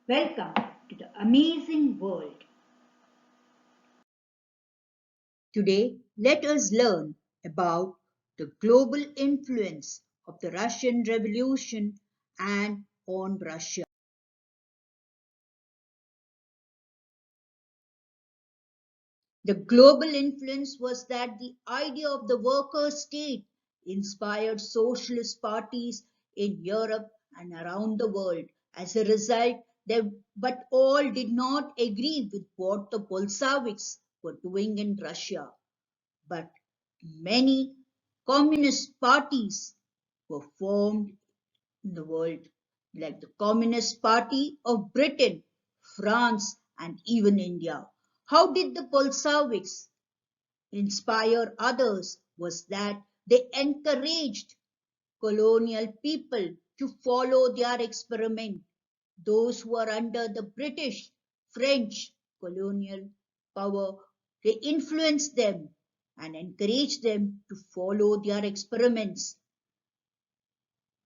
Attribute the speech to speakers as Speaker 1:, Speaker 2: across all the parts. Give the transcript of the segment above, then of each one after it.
Speaker 1: Welcome to the amazing world. Today, let us learn about the global influence of the Russian Revolution and on Russia. The global influence was that the idea of the worker state inspired socialist parties in Europe and around the world. As a result, but all did not agree with what the Bolsheviks were doing in Russia. But many communist parties were formed in the world, like the Communist Party of Britain, France, and even India. How did the Bolsheviks inspire others was that they encouraged colonial people to follow their experiment. Those who are under the British, French colonial power, they influenced them and encouraged them to follow their experiments.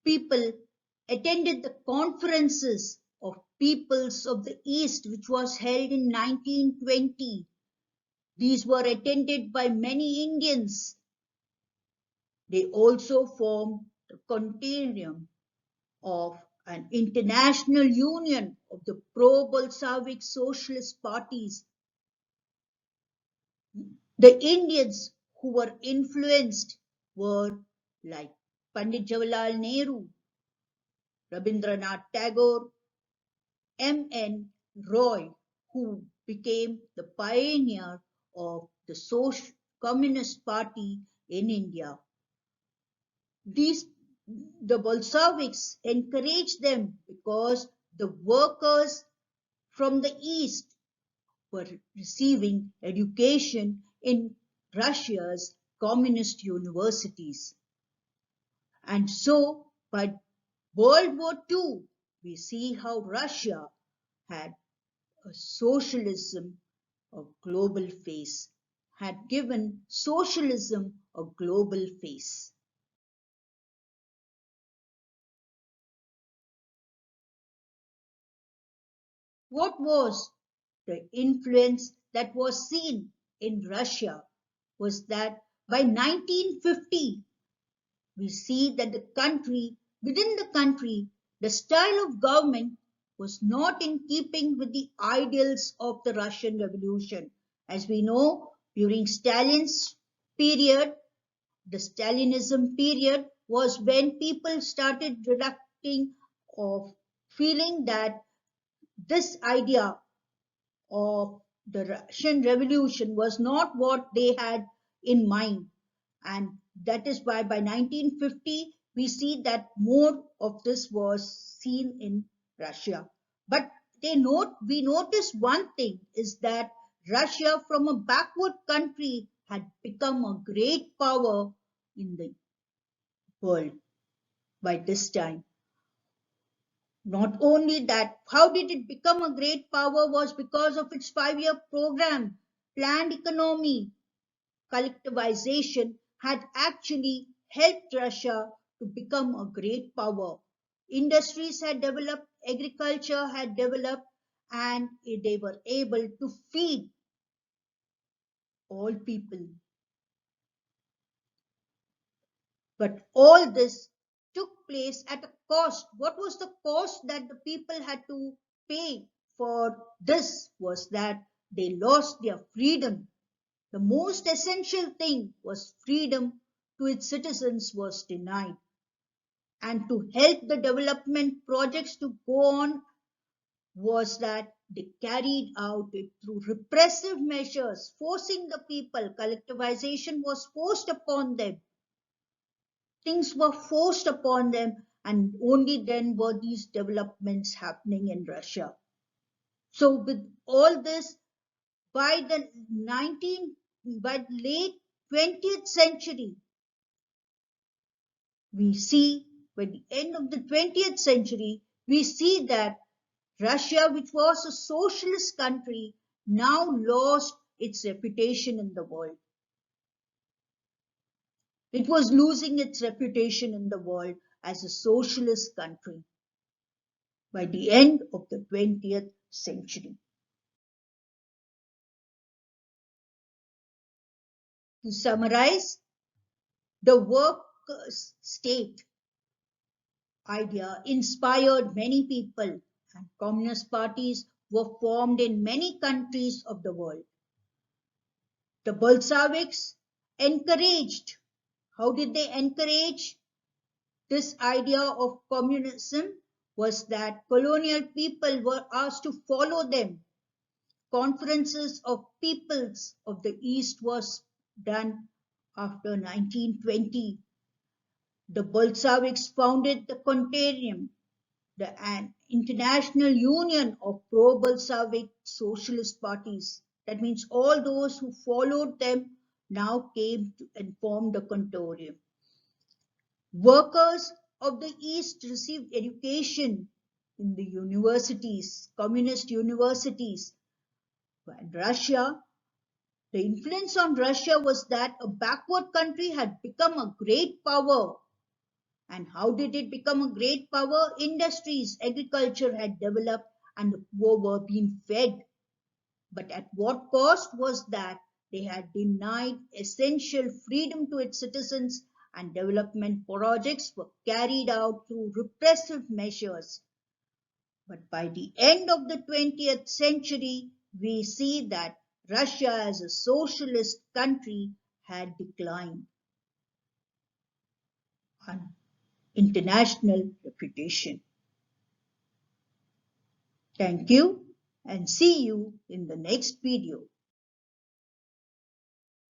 Speaker 1: People attended the conferences of peoples of the East, which was held in 1920. These were attended by many Indians. They also formed the continuum of an international union of the pro-Bolshevik socialist parties. The Indians who were influenced were like Pandit Jawaharlal Nehru, Rabindranath Tagore, M.N. Roy, who became the pioneer of the Communist Party in India. The Bolsheviks encouraged them because the workers from the East were receiving education in Russia's communist universities. And so, by World War II, we see how Russia had a socialism of global face, had given socialism a global face. What was the influence that was seen in Russia was that by 1950, we see that within the country, the style of government was not in keeping with the ideals of the Russian Revolution. As we know, during Stalin's period, the Stalinism period was when people started reducting of feeling that this idea of the Russian Revolution was not what they had in mind. And that is why by 1950, we see that more of this was seen in Russia. But we notice one thing is that Russia from a backward country had become a great power in the world by this time. Not only that, how did it become a great power was because of its 5-year program, planned economy, collectivization had actually helped Russia to become a great power. Industries had developed, agriculture had developed, and they were able to feed all people. But all this took place at a cost. What was the cost that the people had to pay for this was that they lost their freedom. The most essential thing was freedom to its citizens was denied. And to help the development projects to go on was that they carried out it through repressive measures, forcing the people. Collectivization was forced upon them. Things were forced upon them, and only then were these developments happening in Russia. So with all this, by the late 20th century, we see by the end of the 20th century, we see that Russia, which was a socialist country, now lost its reputation in the world. It was losing its reputation in the world as a socialist country. by the end of the 20th century. To summarize, the workers' state idea inspired many people, and communist parties were formed in many countries of the world. The Bolsheviks encouraged, how did they encourage this idea of communism? Was that colonial people were asked to follow them. Conferences of peoples of the East was done after 1920. The Bolsheviks founded the Contagium, an international union of pro-Bolshevik socialist parties. That means all those who followed them now came to and formed the Contagium. Workers of the East received education in the universities, communist universities. And Russia, the influence on Russia was that a backward country had become a great power. And how did it become a great power? Industries, agriculture had developed and the poor were being fed. But at what cost was that? They had denied essential freedom to its citizens, and development projects were carried out through repressive measures. But by the end of the 20th century, we see that Russia as a socialist country had declined on international reputation. Thank you and see you in the next video.